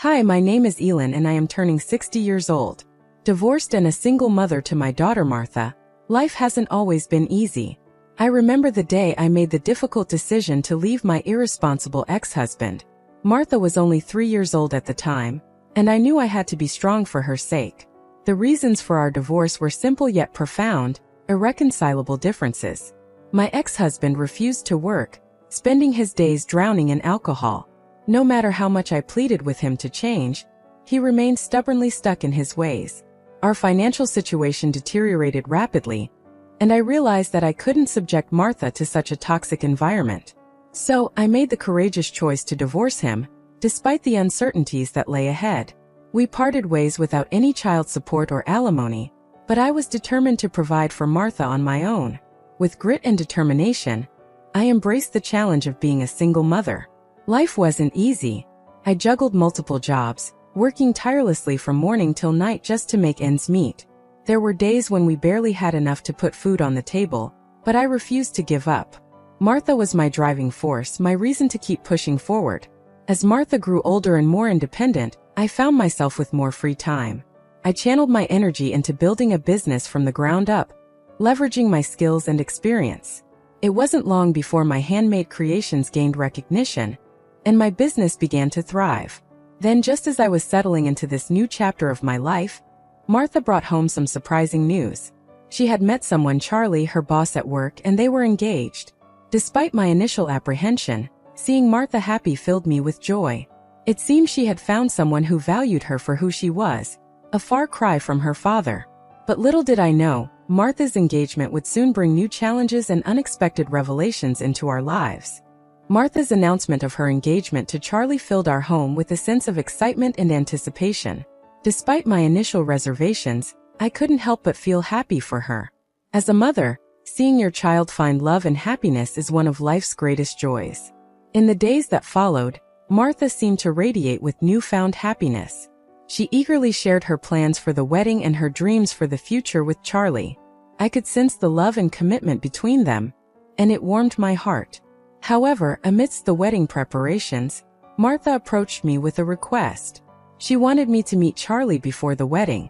Hi, my name is Elin and I am turning 60 years old. Divorced and a single mother to my daughter Martha, life hasn't always been easy. I remember the day I made the difficult decision to leave my irresponsible ex-husband. Martha was only 3 years old at the time, and I knew I had to be strong for her sake. The reasons for our divorce were simple yet profound, irreconcilable differences. My ex-husband refused to work, spending his days drowning in alcohol. No matter how much I pleaded with him to change, he remained stubbornly stuck in his ways. Our financial situation deteriorated rapidly, and I realized that I couldn't subject Martha to such a toxic environment. So, I made the courageous choice to divorce him, despite the uncertainties that lay ahead. We parted ways without any child support or alimony, but I was determined to provide for Martha on my own. With grit and determination, I embraced the challenge of being a single mother. Life wasn't easy. I juggled multiple jobs, working tirelessly from morning till night just to make ends meet. There were days when we barely had enough to put food on the table, but I refused to give up. Martha was my driving force, my reason to keep pushing forward. As Martha grew older and more independent, I found myself with more free time. I channeled my energy into building a business from the ground up, leveraging my skills and experience. It wasn't long before my handmade creations gained recognition, and my business began to thrive. Then, just as I was settling into this new chapter of my life, Martha brought home some surprising news. She had met someone, Charlie, her boss at work, and they were engaged. Despite my initial apprehension, seeing Martha happy filled me with joy. It seemed she had found someone who valued her for who she was, a far cry from her father. But little did I know, Martha's engagement would soon bring new challenges and unexpected revelations into our lives. Martha's announcement of her engagement to Charlie filled our home with a sense of excitement and anticipation. Despite my initial reservations, I couldn't help but feel happy for her. As a mother, seeing your child find love and happiness is one of life's greatest joys. In the days that followed, Martha seemed to radiate with newfound happiness. She eagerly shared her plans for the wedding and her dreams for the future with Charlie. I could sense the love and commitment between them, and it warmed my heart. However, amidst the wedding preparations, Martha approached me with a request. She wanted me to meet Charlie before the wedding,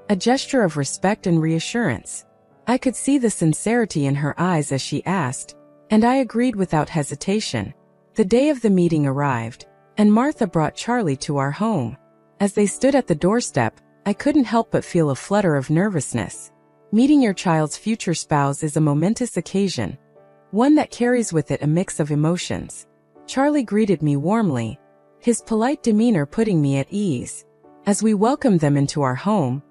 a gesture of respect and reassurance. I could see the sincerity in her eyes as she asked, and I agreed without hesitation. The day of the meeting arrived, and Martha brought Charlie to our home. As they stood at the doorstep, I couldn't help but feel a flutter of nervousness. Meeting your child's future spouse is a momentous occasion, one that carries with it a mix of emotions. Charlie greeted me warmly, his polite demeanor putting me at ease. As we welcomed them into our home,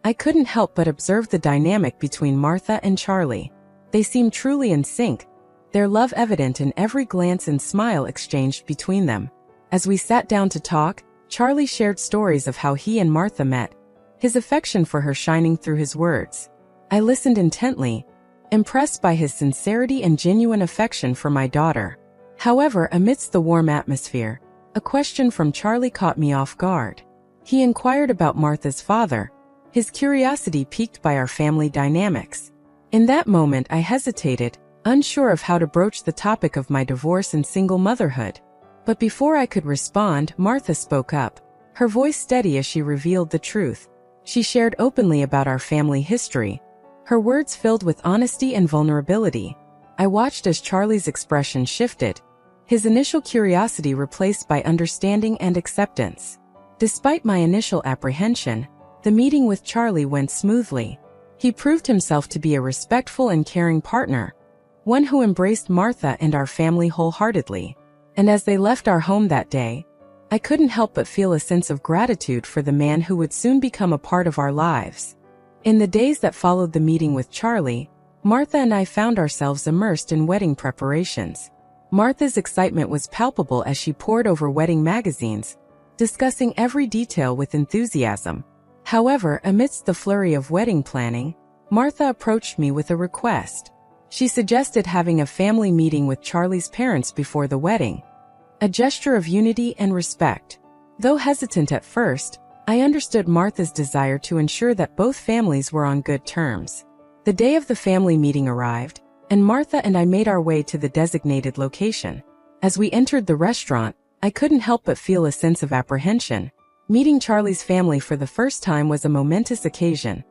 I couldn't help but observe the dynamic between Martha and Charlie. They seemed truly in sync, their love evident in every glance and smile exchanged between them. As we sat down to talk, Charlie shared stories of how he and Martha met, his affection for her shining through his words. I listened intently, impressed by his sincerity and genuine affection for my daughter. However, amidst the warm atmosphere, a question from Charlie caught me off guard. He inquired about Martha's father, his curiosity piqued by our family dynamics. In that moment, I hesitated, unsure of how to broach the topic of my divorce and single motherhood. But before I could respond, Martha spoke up, her voice steady as she revealed the truth. She shared openly about our family history, her words filled with honesty and vulnerability. I watched as Charlie's expression shifted, his initial curiosity replaced by understanding and acceptance. Despite my initial apprehension, the meeting with Charlie went smoothly. He proved himself to be a respectful and caring partner, one who embraced Martha and our family wholeheartedly. And as they left our home that day, I couldn't help but feel a sense of gratitude for the man who would soon become a part of our lives. In the days that followed the meeting with Charlie, Martha and I found ourselves immersed in wedding preparations. Martha's excitement was palpable as she pored over wedding magazines, discussing every detail with enthusiasm. However, amidst the flurry of wedding planning, Martha approached me with a request. She suggested having a family meeting with Charlie's parents before the wedding, a gesture of unity and respect. Though hesitant at first, I understood Martha's desire to ensure that both families were on good terms. The day of the family meeting arrived, and Martha and I made our way to the designated location. As we entered the restaurant, I couldn't help but feel a sense of apprehension. Meeting Charlie's family for the first time was a momentous occasion,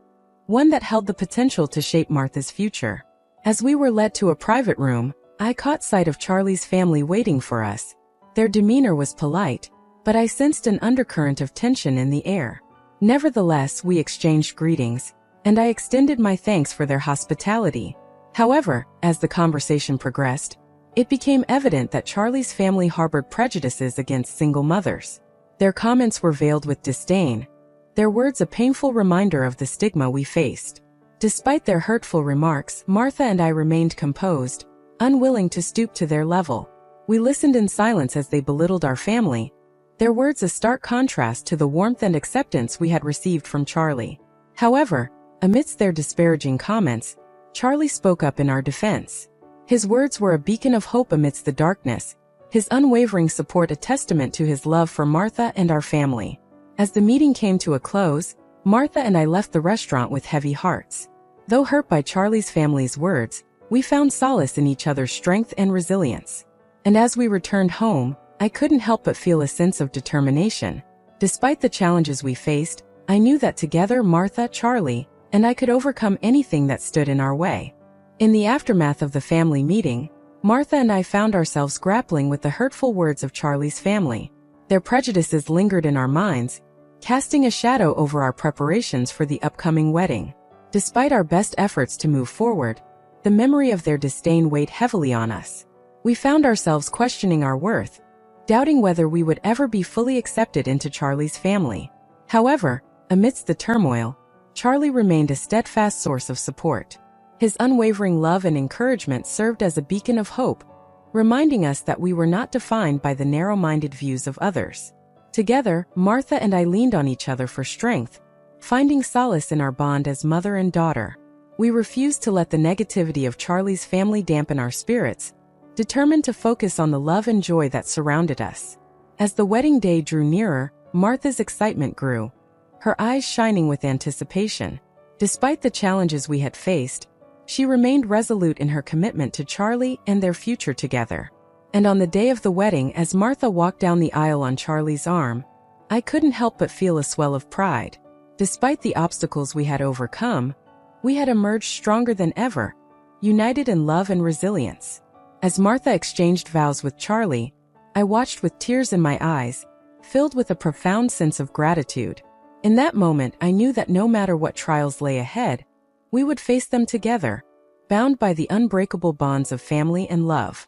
one that held the potential to shape Martha's future. As we were led to a private room, I caught sight of Charlie's family waiting for us. Their demeanor was polite, but I sensed an undercurrent of tension in the air. Nevertheless, we exchanged greetings, and I extended my thanks for their hospitality. However, as the conversation progressed, it became evident that Charlie's family harbored prejudices against single mothers. Their comments were veiled with disdain, their words a painful reminder of the stigma we faced. Despite their hurtful remarks, Martha and I remained composed, unwilling to stoop to their level. We listened in silence as they belittled our family, their words a stark contrast to the warmth and acceptance we had received from Charlie. However, amidst their disparaging comments, Charlie spoke up in our defense. His words were a beacon of hope amidst the darkness, his unwavering support a testament to his love for Martha and our family. As the meeting came to a close, Martha and I left the restaurant with heavy hearts. Though hurt by Charlie's family's words, we found solace in each other's strength and resilience. And as we returned home, I couldn't help but feel a sense of determination. Despite the challenges we faced, I knew that together Martha, Charlie, and I could overcome anything that stood in our way. In the aftermath of the family meeting, Martha and I found ourselves grappling with the hurtful words of Charlie's family. Their prejudices lingered in our minds, casting a shadow over our preparations for the upcoming wedding. Despite our best efforts to move forward, the memory of their disdain weighed heavily on us. We found ourselves questioning our worth, doubting whether we would ever be fully accepted into Charlie's family. However, amidst the turmoil, Charlie remained a steadfast source of support. His unwavering love and encouragement served as a beacon of hope, reminding us that we were not defined by the narrow-minded views of others. Together, Martha and I leaned on each other for strength, finding solace in our bond as mother and daughter. We refused to let the negativity of Charlie's family dampen our spirits, determined to focus on the love and joy that surrounded us. As the wedding day drew nearer, Martha's excitement grew, her eyes shining with anticipation. Despite the challenges we had faced, she remained resolute in her commitment to Charlie and their future together. And on the day of the wedding, as Martha walked down the aisle on Charlie's arm, I couldn't help but feel a swell of pride. Despite the obstacles we had overcome, we had emerged stronger than ever, united in love and resilience. As Martha exchanged vows with Charlie, I watched with tears in my eyes, filled with a profound sense of gratitude. In that moment, I knew that no matter what trials lay ahead, we would face them together, bound by the unbreakable bonds of family and love.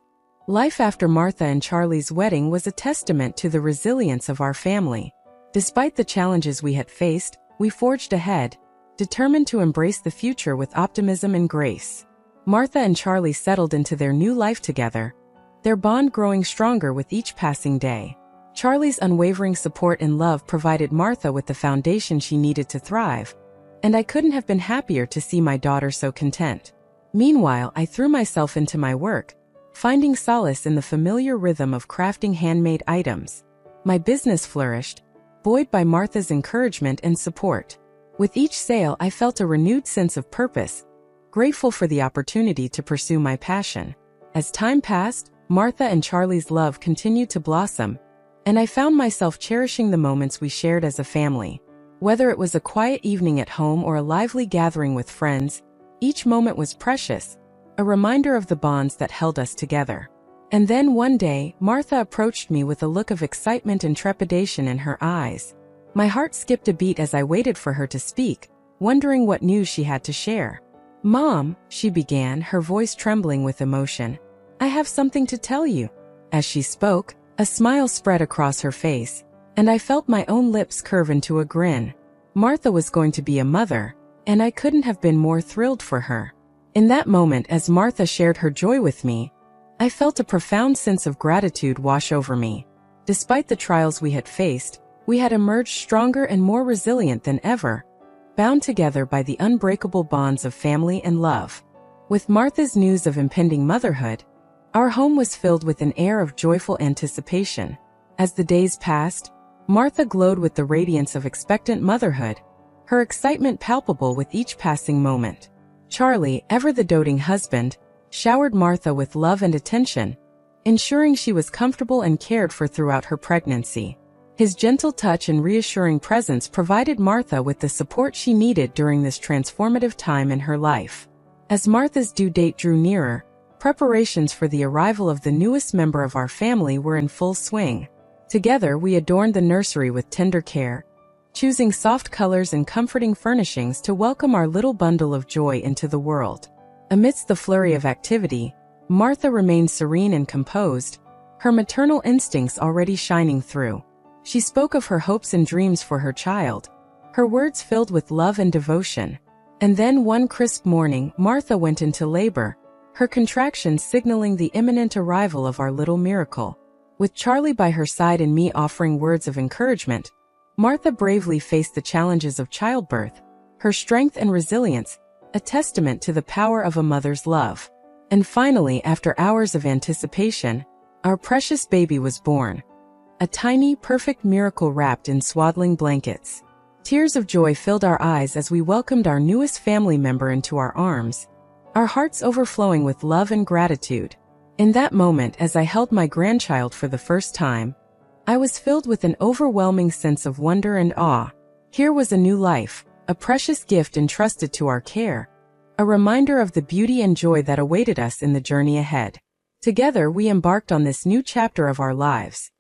Life after Martha and Charlie's wedding was a testament to the resilience of our family. Despite the challenges we had faced, we forged ahead, determined to embrace the future with optimism and grace. Martha and Charlie settled into their new life together, their bond growing stronger with each passing day. Charlie's unwavering support and love provided Martha with the foundation she needed to thrive, and I couldn't have been happier to see my daughter so content. Meanwhile, I threw myself into my work, finding solace in the familiar rhythm of crafting handmade items. My business flourished, buoyed by Martha's encouragement and support. With each sale, I felt a renewed sense of purpose, grateful for the opportunity to pursue my passion. As time passed, Martha and Charlie's love continued to blossom, and I found myself cherishing the moments we shared as a family. Whether it was a quiet evening at home or a lively gathering with friends, each moment was precious, a reminder of the bonds that held us together. And then one day, Martha approached me with a look of excitement and trepidation in her eyes. My heart skipped a beat as I waited for her to speak, wondering what news she had to share. "Mom," she began, her voice trembling with emotion, "I have something to tell you." As she spoke, a smile spread across her face, and I felt my own lips curve into a grin. Martha was going to be a mother, and I couldn't have been more thrilled for her. In that moment, as Martha shared her joy with me, I felt a profound sense of gratitude wash over me. Despite the trials we had faced, we had emerged stronger and more resilient than ever, bound together by the unbreakable bonds of family and love. With Martha's news of impending motherhood, our home was filled with an air of joyful anticipation. As the days passed, Martha glowed with the radiance of expectant motherhood, her excitement palpable with each passing moment. Charlie, ever the doting husband, showered Martha with love and attention, ensuring she was comfortable and cared for throughout her pregnancy. His gentle touch and reassuring presence provided Martha with the support she needed during this transformative time in her life. As Martha's due date drew nearer, preparations for the arrival of the newest member of our family were in full swing. Together we adorned the nursery with tender care, choosing soft colors and comforting furnishings to welcome our little bundle of joy into the world. Amidst the flurry of activity, Martha remained serene and composed, her maternal instincts already shining through. She spoke of her hopes and dreams for her child, her words filled with love and devotion. And then one crisp morning, Martha went into labor, her contractions signaling the imminent arrival of our little miracle. With Charlie by her side and me offering words of encouragement, Martha bravely faced the challenges of childbirth, her strength and resilience, a testament to the power of a mother's love. And finally, after hours of anticipation, our precious baby was born. A tiny, perfect miracle wrapped in swaddling blankets. Tears of joy filled our eyes as we welcomed our newest family member into our arms, our hearts overflowing with love and gratitude. In that moment, as I held my grandchild for the first time, I was filled with an overwhelming sense of wonder and awe. Here was a new life, a precious gift entrusted to our care, a reminder of the beauty and joy that awaited us in the journey ahead. Together we embarked on this new chapter of our lives,